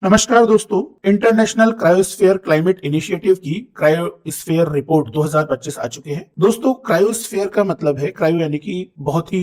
नमस्कार दोस्तों। International cryosphere climate initiative की क्रायोस्फीयर रिपोर्ट 2025 आ चुके हैं। दोस्तों, क्रायोस्फीयर का मतलब है क्रायो यानी कि बहुत ही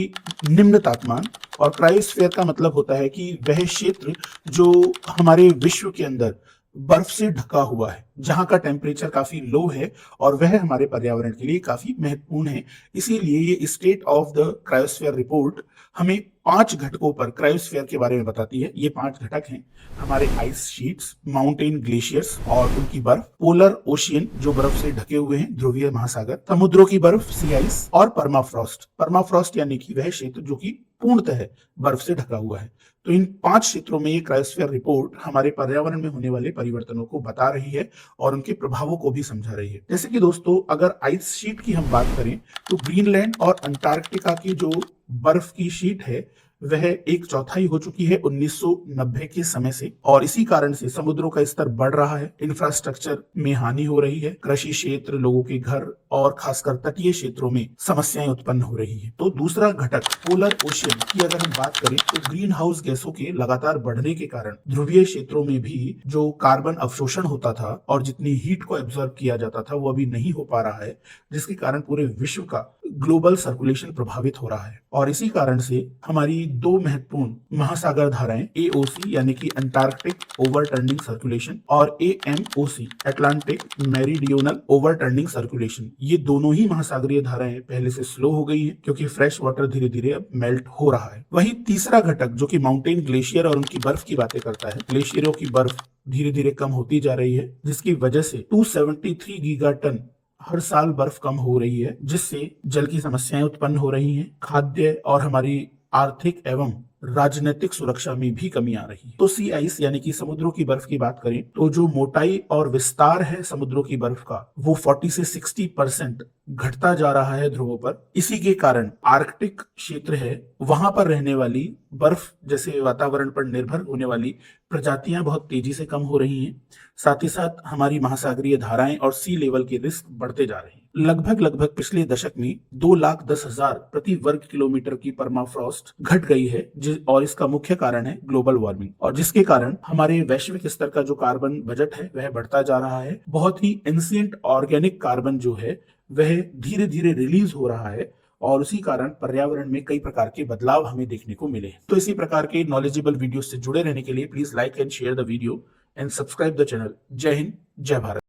निम्न तापमान, और क्रायोस्फीयर का मतलब होता है कि वह क्षेत्र जो हमारे विश्व के अंदर बर्फ से ढका हुआ है, जहां का टेम्परेचर काफी लो है और वह हमारे पर्यावरण के लिए काफी महत्वपूर्ण है। इसीलिए ये state of the cryosphere report हमें 5 घटकों पर क्रायोस्फीयर के बारे में बताती है। ये 5 घटक हैं हमारे आइस शीट्स, माउंटेन ग्लेशियर्स और उनकी बर्फ, पोलर ओशियन जो बर्फ से ढके हुए हैं, ध्रुवीय महासागर, समुद्रों की बर्फ सी आइस, और परमाफ्रॉस्ट। परमाफ्रॉस्ट यानी कि वह क्षेत्र जो कि पूर्णतः बर्फ से ढका हुआ है। तो इन 5 क्षेत्रों में ये क्रायोस्फीयर रिपोर्ट हमारे पर्यावरण में होने वाले परिवर्तनों को बता रही है और उनके प्रभावों को भी समझा रही है। जैसे कि दोस्तों, अगर आइस शीट की हम बात करें तो ग्रीनलैंड और अंटार्कटिका की जो बर्फ की शीट है वह 1/4 हो चुकी है 1990 के समय से, और इसी कारण से समुद्रों का स्तर बढ़ रहा है, इंफ्रास्ट्रक्चर में हानि हो रही है, कृषि क्षेत्र, लोगों के घर और खासकर तटीय क्षेत्रों में समस्याएं उत्पन्न हो रही है। तो दूसरा घटक पोलर ओशियन की अगर हम बात करें तो ग्रीन हाउस गैसों के लगातार बढ़ने के कारण ध्रुवीय क्षेत्रों में भी जो कार्बन अवशोषण होता था और जितनी हीट को एब्जॉर्ब किया जाता था वो अभी नहीं हो पा रहा है, जिसके कारण पूरे विश्व का ग्लोबल सर्कुलेशन प्रभावित हो रहा है। और इसी कारण से हमारी दो महत्वपूर्ण महासागर धाराएं एओसी यानी कि अंटार्कटिक ओवरटर्निंग सर्कुलेशन और एएमओसी अटलांटिक मेरीडियोनल ओवरटर्निंग सर्कुलेशन, ये दोनों ही महासागरीय धाराएं पहले से स्लो हो गई हैं क्योंकि फ्रेश वाटर धीरे धीरे अब मेल्ट हो रहा है। वहीं तीसरा घटक जो कि माउंटेन ग्लेशियर और उनकी बर्फ की बातें करता है, ग्लेशियरों की बर्फ धीरे धीरे कम होती जा रही है, जिसकी वजह से 273 गीगाटन हर साल बर्फ कम हो रही है, जिससे जल की समस्याएं उत्पन्न हो रही हैं, खाद्य और हमारी आर्थिक एवं राजनीतिक सुरक्षा में भी कमी आ रही है। तो सी आइस यानी कि समुद्रों की बर्फ की बात करें तो जो मोटाई और विस्तार है समुद्रों की बर्फ का वो 40 से 60% घटता जा रहा है ध्रुवों पर। इसी के कारण आर्कटिक क्षेत्र है, वहां पर रहने वाली बर्फ जैसे वातावरण पर निर्भर होने वाली प्रजातियां बहुत तेजी से कम हो रही हैं। साथ ही साथ हमारी महासागरीय धाराएं और सी लेवल के रिस्क बढ़ते जा रहे हैं। लगभग पिछले दशक में 2,10,000 प्रति वर्ग किलोमीटर की परमाफ्रॉस्ट घट गई है, और इसका मुख्य कारण है ग्लोबल वार्मिंग, और जिसके कारण हमारे वैश्विक स्तर का जो कार्बन बजट है वह बढ़ता जा रहा है। बहुत ही एंशिएंट ऑर्गेनिक कार्बन जो है वह धीरे धीरे रिलीज हो रहा है, और उसी कारण पर्यावरण में कई प्रकार के बदलाव हमें देखने को मिले। तो इसी प्रकार के नॉलेजेबल वीडियो से जुड़े रहने के लिए please like and share the video and subscribe the channel. जय हिंद, जय भारत।